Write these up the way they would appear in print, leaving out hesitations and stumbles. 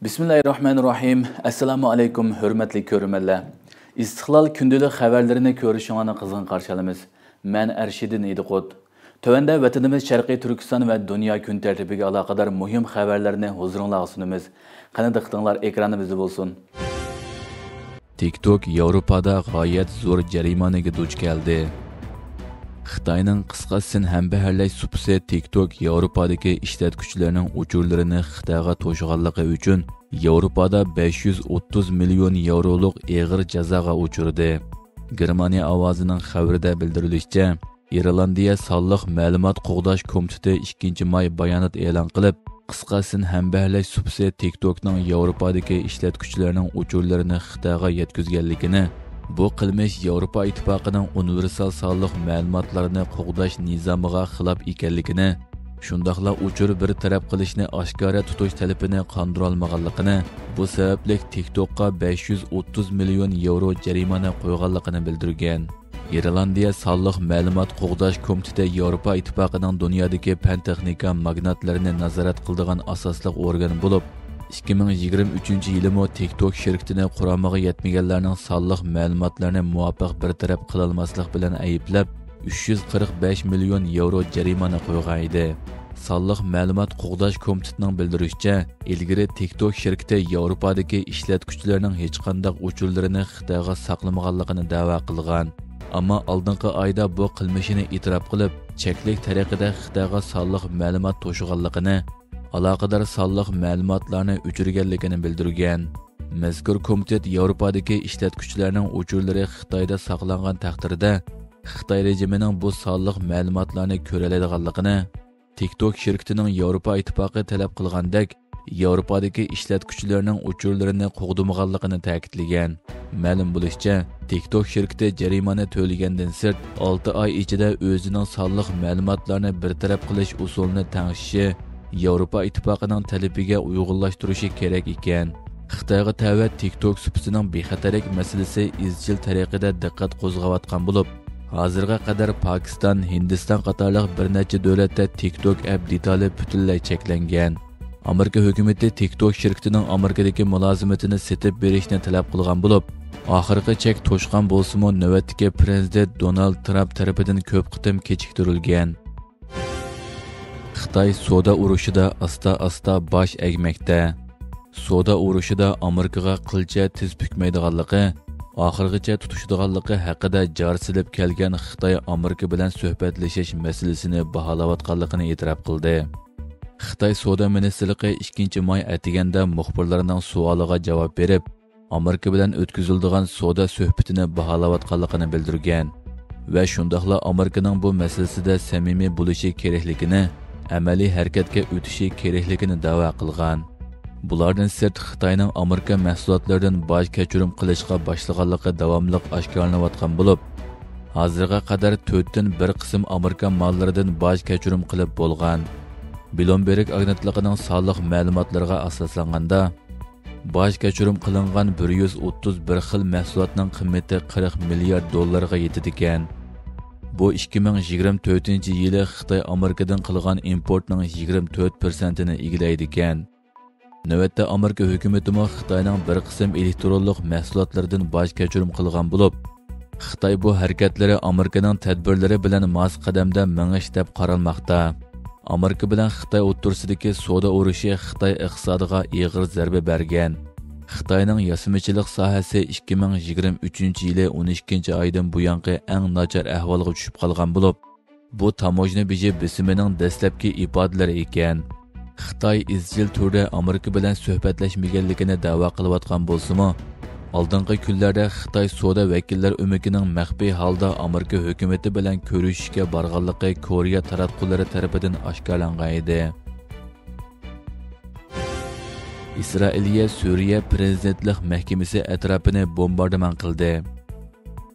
Bismillahirrahmanirrahim. Assalamu alaykum, hurmatli ko'rmanlar. İstiqlal kundalik xabarlarini ko'rishingizga qizg'in qarshi olamiz. Men Arshidin Ediqot. Tövəndə vatanimiz Sharqiy Turkiston va dunyo kun tartibiga aloqador muhim xabarlarni huzuringizga sunamiz. Qani diqqatinglar ekranimizda bo'lsin. TikTok Yevropada g'oyat zo'r jarimaga duch keldi. Xitoyning qisqasin hambaharlash supisi TikTok Yevropadagi ishlatuvchilarning uchurlarini Xitoyga to'shganligi uchun Yevropada 530 million yevroluk eg'ir jazoga uchirdi. Germaniya ovozining xabarida bildirilishicha, Irlandiya sonliq ma'lumot qo'g'dash komiteti 2-may bayonot e'lon qilib, qisqasin hambaharlash supisi TikTokning Yevropadagi ishlatuvchilarining uchurlarini Xitoyga yetkazganligini, bu qilmish Yevropa ittifoqining universal sonliq ma'lumotlarni qo'g'dash nizomiga xilof ekanligini, shundaqla uchur bir taraf qilishni oshkora tutish talabini qondira olmaganligini, bu sababli TikTokqa 530 million yevro jarimani qo'yganligini bildirgan. Irlandiya sonliq ma'lumot qo'g'dash komiteti Yevropa ittifoqining dunyodagi fan texnika magnatlarini nazorat qiladigan asosli organ bo'lib, 2023-yilimi TikTok shirkatini quramiga yetmaganlarning sonliq ma'lumotlarini muvofiq bir taraf qilolmaslik bilan ayblab, 345 million yevro jarimani qo'ygan edi. Sonliq ma'lumot qo'g'dash komitetining bildirishicha, ilgari TikTok shirkati Yevropadagi ishlatuvchilarning hech qanday uchurlarini Xitoyga saqlamaganligini da'vo qilgan. Ammo oldingi oyda bu qilmishini e'tirof qilib, cheklik tariqada Xitoyga sonliq ma'lumot to'shganligini, aloqador sonliq ma'lumotlarni o'chirganligini bildirgan. Mazkur komitet Yevropadagi ishlatuvchilarning uchurlari Xitoyda saqlangan taqdirda Xitoy rejimining bu sonliq ma'lumotlarni ko'ra oladiganligini, TikTok shirkatining Yevropa ittifoqi talab qilgandek, Yevropadagi ishlatuvchilarning uchurlarini qo'g'damaganligini ta'kidlagan. Ma'lum bo'lishicha, TikTok shirkati jarimani to'lagandan sirt 6 oy ichida o'zining sonliq ma'lumotlarni bir taraf qilish usulini tangishishi, Yevropa ittifoqining talabiga uyg'unlashtirishi kerak ekan. Xitoyga ta'vat TikTok supisining bexatarlik masalasi izchil tariqada diqqat qo'zg'ayotgan bo'lib, hozirga qadar Pokiston, Hindiston qatorliq bir necha davlatda TikTok app detali butunlay cheklangan. Amerika hukumati TikTok shirkatining Amerikadagi mulozimatini setib berishni talab qilgan bo'lib, oxirgi chek to'shqan bo'lsa-mu, navbatdagi prezident Donald Trump tomonidan ko'p qitim kechiktirilgan. Xitoy savdo urushida asta-asta bosh egmoqda. Savdo urushida Amerikaga qilcha tiz bukmaydiganligi, oxirgacha tutishdiganligi haqida jar silib kelgan Xitoy Amerika bilan suhbatlashish masalasini baholayotganligini e'tirof qildi. Xitoy savdo ministrligi 2-may atiganda muxbirlarning savoliga javob berib, Amerika bilan o'tkaziladigan savdo suhbatini baholayotganligini bildirgan va shundaqla Amerikaning bu masalasida samimiy bo'lishi kerakligini, amaliy harakatga o'tishi kerakligini da'vo qilgan. Bulardan sirt Xitoyning Amerika mahsulotlaridan bosh kechirim qilishga boshlaganligi davomli oshkorlanayotgan bo'lib, hozirga qadar 4 dan bir qism Amerika mollaridan bosh kechirim qilib bo'lgan. Bloomberg agentligining sonliq ma'lumotlariga asoslanganda, bosh kechirim qilingan 131 xil mahsulotning qiymati 40 milliard dollarga yetadi ekan. Bu 2024-yili Xitoy Amerikadan qilgan importning 24%ni egallaydi ekan. Navbatda Amerika hukumati Xitoyning bir qism elektronlik mahsulotlaridan bosh kechirim qilgan bo'lib, Xitoy bu harakatlari Amerikaning tadbirlari bilan mos qadamda mingish deb qaralmoqda. Amerika bilan Xitoy o'rtasidagi savdo urushi Xitoy iqtisodiga og'ir zarba bergan. Xitoyning yasamachilik sohasi 2023-yili 12-oydan buyongi eng nachar ahvolga tushib qolgan bo'lib, bu tamojna beji bisimining dastlabki ifodalari ekan. Xitoy izchil turda Amerika bilan suhbatlashmaganligini da'vo qilayotgan bo'lsa-mu, oldingi kunlarda Xitoy savdo vakillari o'makining maxfiy holda Amerika hukumati bilan ko'rishishga borganligi Koreya taratqullari tomonidan oshkorlangan edi. Isroiliya Suriya prezidentlik mahkamasi atrofini bombardimon qildi.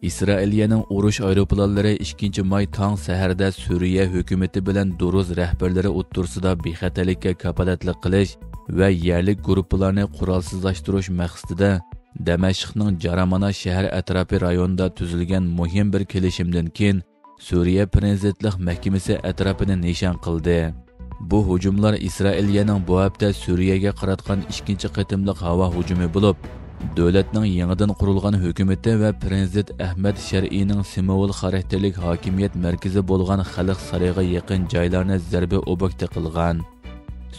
Isroiliyaning urush aeroplanlari 2-may tong saharda Suriya hukumati bilan Duruz rahbarlari o'rtasida bexatarlikka kapolatlik qilish va yerlik guruhlarni qurolsizlashtirish maqsadida Damashqning Jaramana shahar atrofi rayonida tuzilgan muhim bir kelishimdan keyin Suriya prezidentlik mahkamasi atrofini nishon qildi. Bu hujumlar İsrailiyaning bu hafta Suriyaga qaratgan ikkinchi qitimliq havo hujumi bo'lib, davlatning yangidan qurilgan hukumati va prezident Ahmad Shar'iyning Simavul xarakterlik hokimiyat markazi bo'lgan Xalq saroyiga yaqin joylarni zarba obyekti qilgan.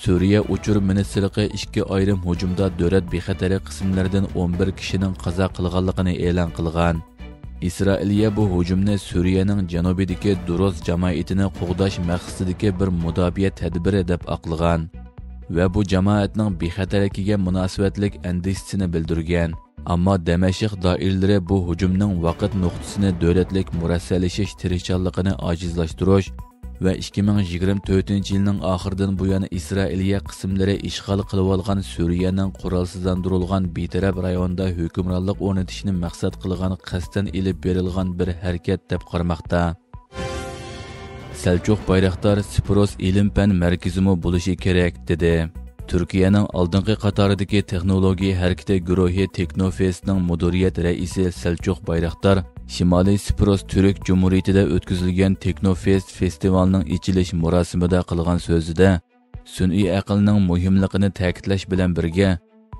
Suriya uchur ministrligi ikki ayrim hujumda davlat bexatari qismlaridan 11 kishining qazo qilganligini e'lon qilgan. İsrailiya bu hujumni Suriyaning janubidagi Duruz jamoatini qo'g'dash maqsadidagi bir mudofaa tadbiri deb aqlagan va bu jamoatning bexatarligiga munosabatlik andishisini bildirgan. Ammo Damashq doiralari bu hujumning vaqt nuqtasini davlatlik murassalashish tirishchanligini ojizlashtirish va 2024-yilning oxiridan bu yana Isroiliya qismlari ishg'ol qilib olgan Suriyaning qurolsizlantirilgan betaraf rayonda hukmronlik o'rnatishni maqsad qilgan qasddan ilib berilgan bir harakat deb qaramoqda. Selçuk Bayraktar Spiros ilm-fan markazimi bo'lishi kerak dedi. Turkiyaning oldingi qatoridagi texnologiya harakati guruhi Teknofestning mudiriyat raisi Selçuk Bayraktar Shimoliy Spiros Türk Cumhuriyatida o'tkazilgan Teknofest festivalining ochilish marosimida qilgan so'zida sun'iy aqlning muhimligini ta'kidlash bilan birga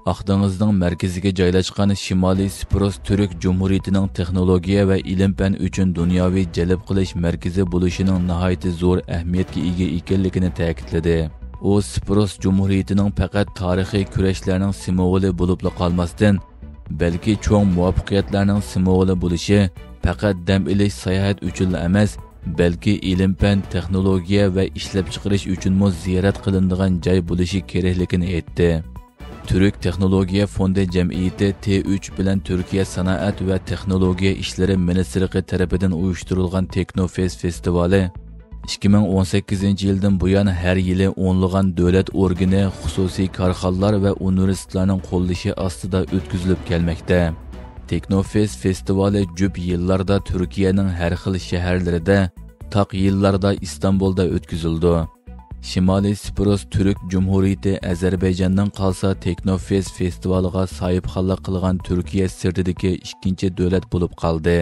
Aqdengizning markaziga joylashgan Shimoliy Spiros Türk Cumhuriyatining texnologiya va ilm-fan uchun dunyoviy jalb qilish markazi bo'lishining nihoyatda zo'r ahamiyatga ega ekanligini ta'kidladi. U Spiros Cumhuriyatining faqat tarixiy kurashlarning simvoli bo'lib qolmasdan, balki cho'ng muvaffaqiyatlarning simvoli bo'lishi, faqat dam olish sayohat uchun emas, balki ilm-fan, texnologiya va ishlab chiqarish uchun ziyorat qilinadigan joy bo'lishi kerakligini aytdi. Türk Texnologiya Fondi jamiyati T3 bilan Turkiya sanoat va texnologiya ishlari ministrligi tomonidan uyushtirilgan Teknofest festivali 2018-yildan buyon har yili o'nlagan davlat organi, xususiy korxonalar va universitetlarning qo'llashi ostida o'tkazilib kelmoqda. Teknofest festivali ko'p yillarda Turkiyaning har xil shaharlarida, taq yillarda Istanbulda o'tkazildi. Shimoliy Spiros Türk Cumhuriyati Ozarbayjondan qolsa Teknofest festivaliga sohibxonlik qilgan Turkiya sirtidagi ikkinchi davlat bo'lib qoldi.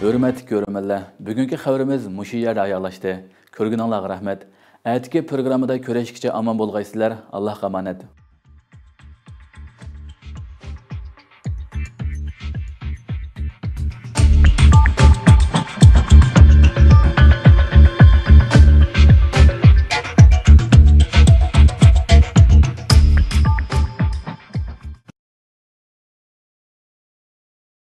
Hurmatli ko'ruvchilar, bugungi xabarimiz mushu yerda oyoqlashdi. Ko'rganingizga rahmat. Atigi programmada ko'rishguncha omon bo'lgaysizlar. Allohga omonat.